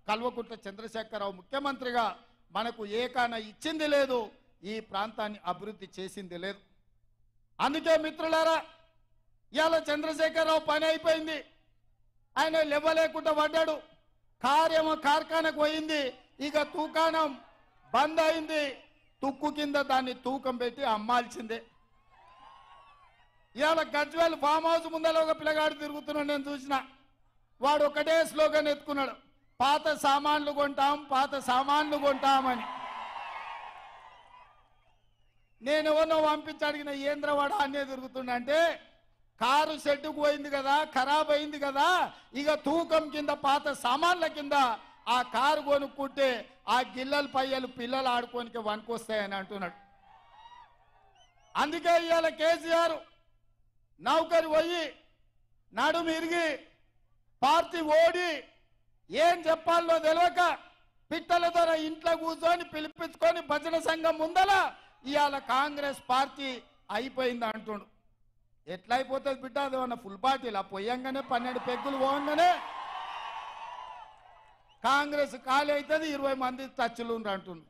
కల్వకుంట్ల చంద్రశేఖరరావు ముఖ్యమంత్రిగా మనకు ఏకాన ఇచ్చింది లేదు, ఈ ప్రాంతాన్ని అభివృద్ధి చేసింది లేదు. అందుకే మిత్రులారా ఇవాళ చంద్రశేఖరరావు పని అయిపోయింది, ఆయన లేవలేకుండా పడ్డాడు. కార్యమో కార్ఖానకు పోయింది, ఇక తూకానం బంద్ అయింది. తుక్కు కింద దాన్ని తూకం పెట్టి అమ్మాల్సిందే. ఇవాళ గజ్వేల్ ఫామ్ హౌస్ ముందర ఒక పిల్లగాడు తిరుగుతున్నాడు, నేను చూసిన. వాడు ఒకటే స్లోగన్ ఎత్తుకున్నాడు, పాత సామాన్లు కొంటాం, పాత సామాన్లు కొంటామని. నేను ఎవరినో పంపించి అడిగిన, ఏంద్రవాడ అనే తిరుగుతుండంటే, కారు షెడ్డుకు పోయింది కదా, ఖరాబ్ అయింది కదా, ఇక తూకం కింద పాత సామాన్ల కింద ఆ కారు కొనుక్కుంటే ఆ గిల్లల పయ్యలు పిల్లలు ఆడుకోనికి వనుకొస్తాయని అంటున్నాడు. అందుకే ఇవాళ కేసీఆర్ నౌకరి పోయి నడుము ఇరిగి పార్టీ ఓడి ఏం చెప్పాలో తెలియక పిట్టల ద్వారా ఇంట్లో కూర్చొని పిలిపించుకొని భజన సంఘం ముందల ఇవాళ కాంగ్రెస్ పార్టీ అయిపోయింది అంటుండు. ఎట్లా అయిపోతుంది బిడ్డ? అది ఏమన్నా ఫుల్ బాటిల్ ఆ పొయ్యంగానే 12 పెగ్గులు పోగానే కాంగ్రెస్ ఖాళీ అవుతుంది, 20 మంది టచ్లు ఉండ్రు అంటుండు.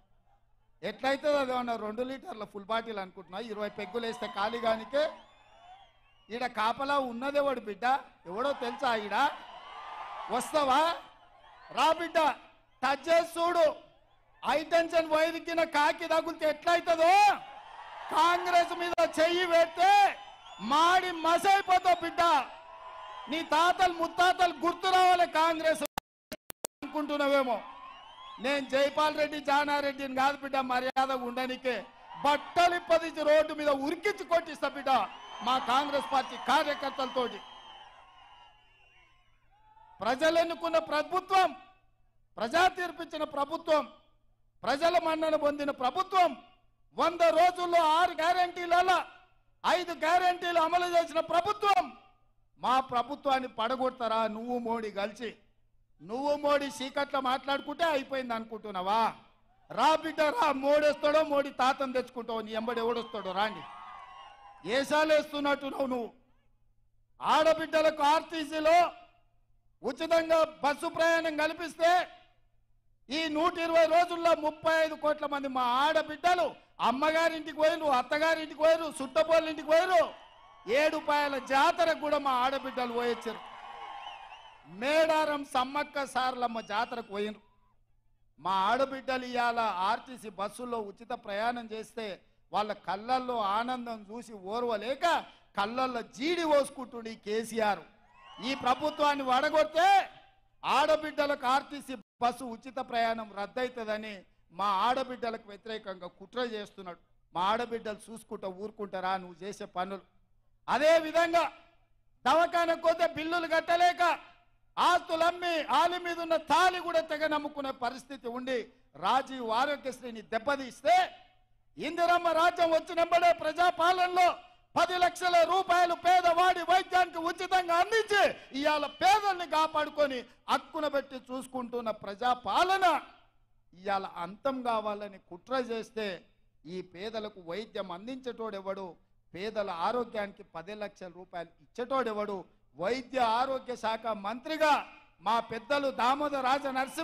ఎట్లయితుంది? అది ఏమన్నా 2 లీటర్ల ఫుల్ బాటిల్ అనుకుంటున్నా, 20 పెగ్గులు వేస్తే ఖాళీ కానికే. ఈడ కాపలా ఉన్నదేవాడు బిడ్డ, ఎవడో తెలుసా? ఈడ వస్తావా? రా బిడ్డ, టచ్ చేసి చూడు. హైటెన్షన్ వైరికిన కాకి తగులితే ఎట్లయితుందో, కాంగ్రెస్ మీద చెయ్యి పెడితే మాడి మసైపోతావు బిడ్డ. నీ తాతలు ముత్తాతలు గుర్తు రావాలి కాంగ్రెస్ అనుకుంటున్నావేమో. నేను జైపాల్ రెడ్డి జానారెడ్డిని కాదు బిడ్డ, మర్యాదగా ఉండనికే బట్టలు ఇప్పదించి రోడ్డు మీద ఉరికించి కొట్టిస్తా బిడ్డ మా కాంగ్రెస్ పార్టీ కార్యకర్తలతోటి. ప్రజలు ఎన్నుకున్న ప్రభుత్వం, ప్రజా తీర్పిచ్చిన ప్రభుత్వం, ప్రజల మన్నన పొందిన ప్రభుత్వం, 100 రోజుల్లో 6 గ్యారెంటీలలో 5 గ్యారెంటీలు అమలు చేసిన ప్రభుత్వం. మా ప్రభుత్వాన్ని పడగొడతారా నువ్వు మోడీ కలిసి? నువ్వు మోడీ చీకట్లో మాట్లాడుకుంటే అయిపోయింది అనుకుంటున్నావా? రా బిడ్డ రా, మోడేస్తాడో మోడీ తాతను తెచ్చుకుంటావు, నీ ఎంబడి ఎవడొస్తాడో రాండి. ఏసాలేస్తున్నట్టు నువ్వు. ఆడబిడ్డలకు ఆర్టీసీలో ఉచితంగా బస్సు ప్రయాణం కల్పిస్తే ఈ 120 రోజుల్లో 35 కోట్ల మంది మా ఆడబిడ్డలు అమ్మగారింటికి పోయిరు, అత్తగారింటికి పోయిరు, సుట్టపోళ్ళింటికి పోయిరు. 7 రూపాయల జాతరకు కూడా మా ఆడబిడ్డలు పోయొచ్చారు. మేడారం సమ్మక్క సారలమ్మ జాతరకు పోయినరు. మా ఆడబిడ్డలు ఇవాళ ఆర్టీసీ బస్సుల్లో ఉచిత ప్రయాణం చేస్తే వాళ్ళ కళ్ళల్లో ఆనందం చూసి ఓర్వలేక కళ్ళల్లో జీడి పోసుకుంటుండి కేసీఆర్. ఈ ప్రభుత్వాన్ని వడగొడితే ఆడబిడ్డలకు ఆర్టీసీ బస్సు ఉచిత ప్రయాణం రద్దవుతుందని మా ఆడబిడ్డలకు వ్యతిరేకంగా కుట్ర చేస్తున్నాడు. మా ఆడబిడ్డలు చూసుకుంటా ఊరుకుంటారా నువ్వు చేసే పనులు? అదేవిధంగా దవాఖానకు పోతే బిల్లులు కట్టలేక ఆస్తులమ్మి ఆలి మీద ఉన్న తాళి కూడా తెగ నమ్ముకునే పరిస్థితి ఉండి రాజీవ్ ఆరోగ్యశ్రీని దెబ్బతీస్తే ఇందిరమ్మ రాజ్యం వచ్చినప్పుడే ప్రజాపాలనలో 10 లక్షల రూపాయలు పేదవాడి వైద్యానికి ఉచితంగా అందించి ఇవాళ పేదల్ని కాపాడుకొని హక్కున పెట్టి చూసుకుంటున్న ప్రజాపాలన ఇవాళ అంతం కావాలని కుట్ర చేస్తే ఈ పేదలకు వైద్యం అందించేటోడెవడు? పేదల ఆరోగ్యానికి 10 లక్షల రూపాయలు ఇచ్చేటోడెవడు? వైద్య ఆరోగ్య శాఖ మంత్రిగా మా పెద్దలు దామోదర రాజ నరసింహ